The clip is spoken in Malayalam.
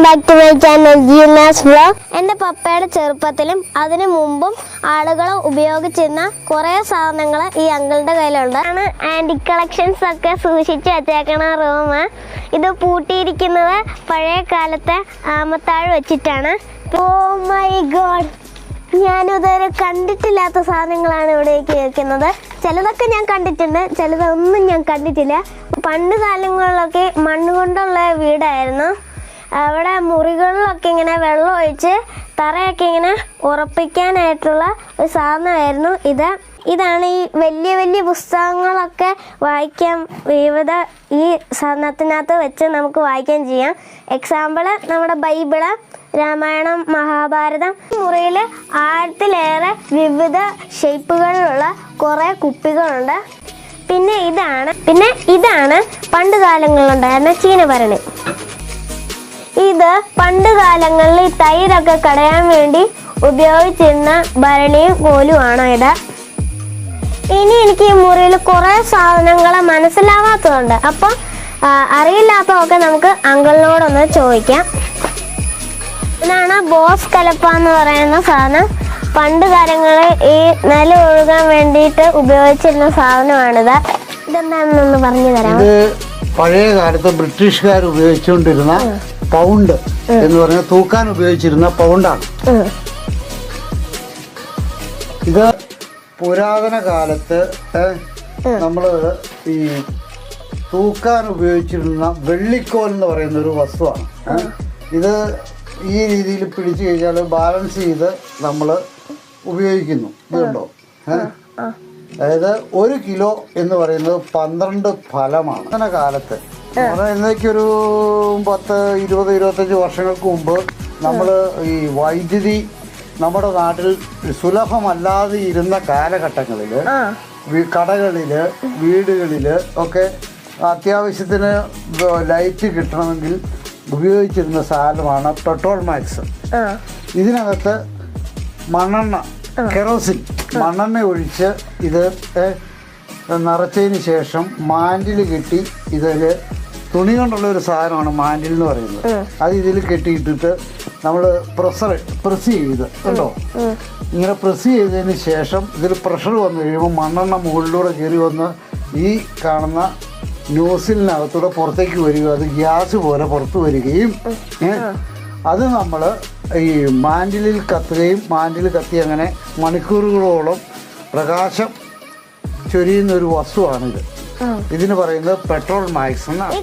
back to my channel Gina's Vlog. എൻ്റെ പപ്പയുടെ ചെറുപ്പത്തിലും അതിനു മുമ്പും ആളുകൾ ഉപയോഗിച്ചിരുന്ന കുറേ സാധനങ്ങൾ ഈ അങ്കിളുടെ കയ്യിലുണ്ട്. ആണ് ആൻറ്റി കളക്ഷൻസ് ഒക്കെ സൂക്ഷിച്ച് വെച്ചേക്കണ റൂം. ഇത് പൂട്ടിയിരിക്കുന്നത് പഴയ കാലത്തെ ആമത്താഴ് വെച്ചിട്ടാണ്. ഓ മൈ ഗോഡ്, ഞാനിതുവരെ കണ്ടിട്ടില്ലാത്ത സാധനങ്ങളാണ് ഇവിടേക്ക് വെക്കുന്നത്. ചിലതൊക്കെ ഞാൻ കണ്ടിട്ടുണ്ട്, ചിലതൊന്നും ഞാൻ കണ്ടിട്ടില്ല. പണ്ട് കാലങ്ങളിലൊക്കെ മണ്ണ് കൊണ്ടുള്ള വീടായിരുന്നു. അവിടെ മുറികളിലൊക്കെ ഇങ്ങനെ വെള്ളം ഒഴിച്ച് തറയൊക്കെ ഇങ്ങനെ ഉറപ്പിക്കാനായിട്ടുള്ള ഒരു സാധനമായിരുന്നു ഇത്. ഇതാണ് ഈ വലിയ വലിയ പുസ്തകങ്ങളൊക്കെ വായിക്കാൻ ഈ സാധനത്തിനകത്ത് വെച്ച് നമുക്ക് വായിക്കാൻ ചെയ്യാം. എക്സാമ്പിൾ നമ്മുടെ ബൈബിള്, രാമായണം, മഹാഭാരതം. മുറിയിൽ ആഴത്തിലേറെ വിവിധ ഷേപ്പുകളിലുള്ള കുറേ കുപ്പികളുണ്ട്. പിന്നെ ഇതാണ് പണ്ട് കാലങ്ങളിലുണ്ടായിരുന്ന ചീനഭരണി. ഇത് പണ്ട് കാലങ്ങളിൽ ഈ തൈരൊക്കെ കടയാൻ വേണ്ടി ഉപയോഗിച്ചിരുന്ന ഭരണിയും കോലുമാണ് ഇത്. ഇനി എനിക്ക് ഈ മുറിയിൽ കുറേ സാധനങ്ങൾ മനസ്സിലാവാത്തതുണ്ട്. അപ്പം അറിയില്ലാത്തതൊക്കെ നമുക്ക് അങ്കിളിനോടൊന്ന് ചോദിക്കാം. ഇതാണ് ബോസ് കലപ്പ എന്ന് പറയുന്ന സാധനം. പണ്ട് കാലങ്ങളിൽ ഈ നിലം ഒഴുകാൻ വേണ്ടിയിട്ട് ഉപയോഗിച്ചിരുന്ന സാധനമാണിത്. ഇതെന്താണെന്നൊന്ന് പറഞ്ഞു തരാം. ഇത് പഴയ കാലത്ത് ബ്രിട്ടീഷുകാർ ഉപയോഗിച്ചുകൊണ്ടിരുന്ന പൗണ്ട് എന്ന് പറഞ്ഞ തൂക്കാൻ ഉപയോഗിച്ചിരുന്ന പൗണ്ടാണ്. ഇത് പുരാതന കാലത്ത് നമ്മള് ഈ തൂക്കാൻ ഉപയോഗിച്ചിരുന്ന വെള്ളിക്കോൽ എന്ന് പറയുന്ന ഒരു വസ്തുവാണ്. ഇത് ഈ രീതിയിൽ പിടിച്ചു കഴിഞ്ഞാൽ ബാലൻസ് ചെയ്ത് നമ്മൾ ഉപയോഗിക്കുന്നു. ഇതുണ്ടോ? അതായത് 1 കിലോ എന്ന് പറയുന്നത് 12 ഫലമാണ്. അങ്ങനെ കാലത്ത് എന്നേക്കൊരു 10-20-25 വർഷങ്ങൾക്ക് മുമ്പ് നമ്മൾ ഈ വൈദ്യുതി നമ്മുടെ നാട്ടിൽ സുലഭമല്ലാതെ ഇരുന്ന കാലഘട്ടങ്ങളിൽ കടകളിൽ, വീടുകളിൽ ഒക്കെ അത്യാവശ്യത്തിന് ലൈറ്റ് കിട്ടണമെങ്കിൽ ഉപയോഗിച്ചിരുന്ന സാധനമാണ് പെട്രോൾ മാക്സ്. ഇതിനകത്ത് മണ്ണെണ്ണ, കെറോസിൻ, മണ്ണെണ്ണ ഒഴിച്ച് ഇത് നിറച്ചതിന് ശേഷം മാൻഡിൽ കെട്ടി, ഇതൊരു തുണി കൊണ്ടുള്ള ഒരു സാധനമാണ് മാൻഡിൽ എന്ന് പറയുന്നത്. അത് ഇതിൽ കെട്ടിയിട്ടിട്ട് നമ്മൾ പ്രസ് ചെയ്ത് കണ്ടോ, ഇങ്ങനെ പ്രസ് ചെയ്തതിന് ശേഷം ഇതിൽ പ്രഷർ വന്നു കഴിയുമ്പോൾ മണ്ണെണ്ണ മുകളിലൂടെ കയറി വന്ന് ഈ കാണുന്ന ന്യൂസിലിനകത്തൂടെ പുറത്തേക്ക് വരിക. അത് ഗ്യാസ് പോലെ പുറത്ത് വരികയും അത് നമ്മൾ ഈ മാൻഡിലിൽ കത്തുകയും മാൻഡിൽ കത്തി അങ്ങനെ മണിക്കൂറുകളോളം പ്രകാശം ചൊരിയുന്ന ഒരു വസ്തുവാണിത്. ഇതിന് പറയുന്നത് പെട്രോൾ മാക്സ് എന്നാണ്.